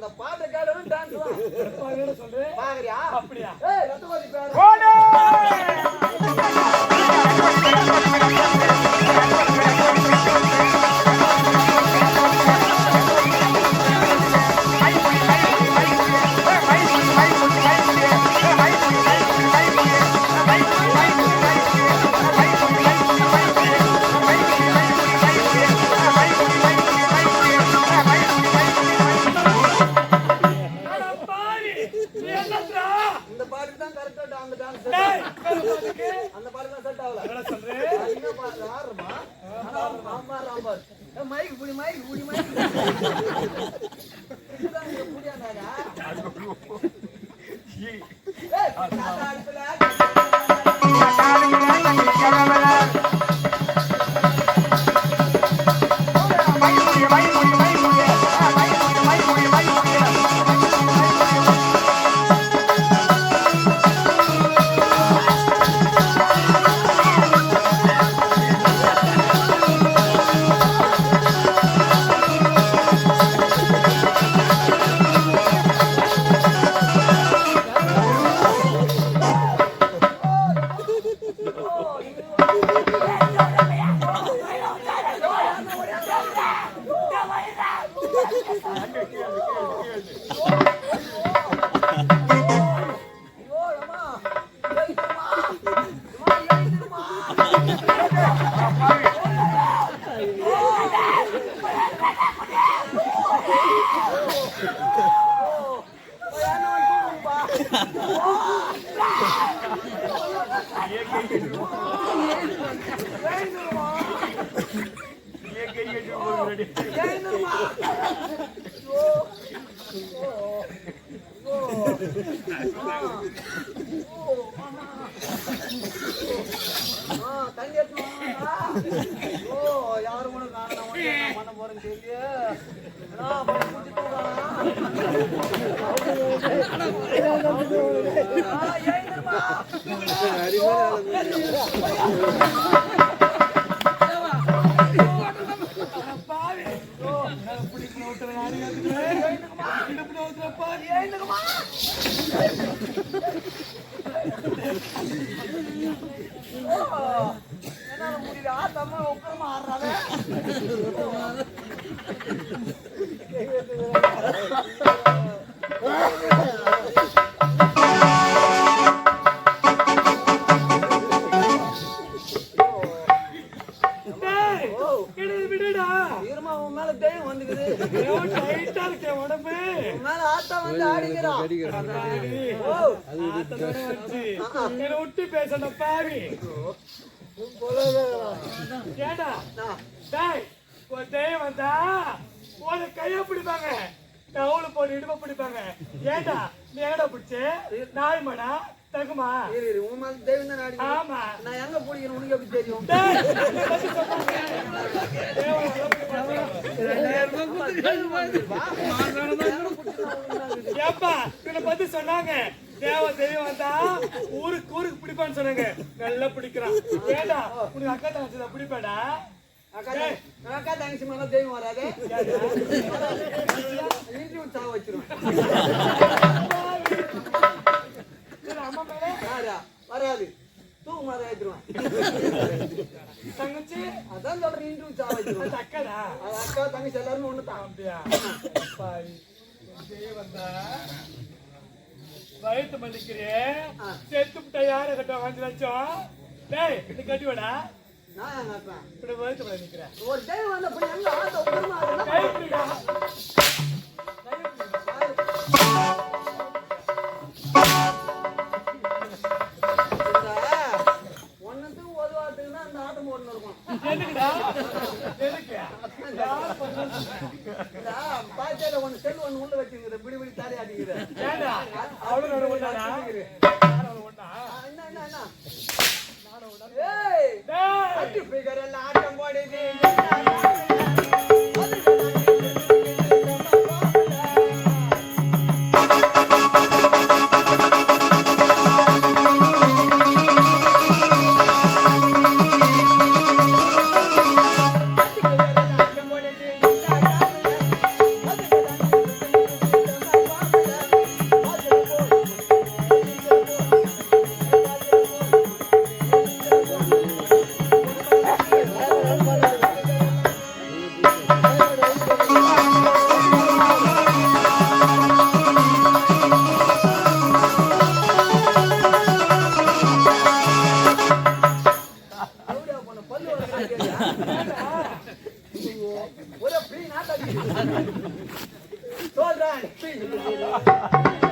அந்த பாட்டு கேளு டான்ஸ் வா சொல்றேன் பாக்குறியா அப்படியே ஏய் ரத்தவாதி பேர் ஓடு அந்த பாட்டு செட் ஆகல மைக் புடி கைய பிடிப்பாங்க டவுல போட்டு இடுப்ப பிடிப்பாங்க ஏண்டா நீ எங்கடா பிடிச்ச நாய்மடா தகுமா ஆமா நான் எங்க பிடிக்கிறேன் உனக்கு எப்படி தெரியும் ஏப்பா இவனை பத்தி சொன்னாங்க தேவ தெய்வம் வந்தா ஊருக்கு ஊருக்கு பிடிப்பான்னு சொன்னாங்க நல்லா பிடிக்கிறான் ஏண்டா உனக்கு அக்கா தங்கச்சி பிடிப்பாடா அக்கா தங்கச்சி மேல தெய்வம் வராது சாவ வச்சிருவேன் அம்மா மேல வராது தூக்கு மாதிரி ஏத்துருவேன் தங்கச்சி அதான் சொல்றேன் இன்டர்வியூ சாவ வச்சிருவேன் அக்காடா அக்கா தங்கச்சி எல்லாருமே ஒண்ணுதான் அப்படியா வந்தா வயிற்று மன்னிக்கிறே செத்துப்பிட்ட யார கட்ட 5 லட்சம் டேய் நீ கட்டி விடா நான் கட்டுறேன் இப்படி வயிற்று பண்ண நிக்கிறேன் ஒரு டைம் வந்து அப்படி எங்க ஆட்ட உருமா கை பிடிடா ஒன்னத்துக்கு ஒதுவாட்டுக்குன்னா அந்த ஆட்டம் ஓடணும் இருக்கும் எதுக்குடா எதுக்கு பாய்ச்சால ஒண்ணு செல் ஒண்ணு உள்ள வச்சுங்கிற பிடி பிடி தாலி ஆட்டிக்கிற அவ்வளவு ஒண்ணா என்ன ஆட்டம் போடுது நான்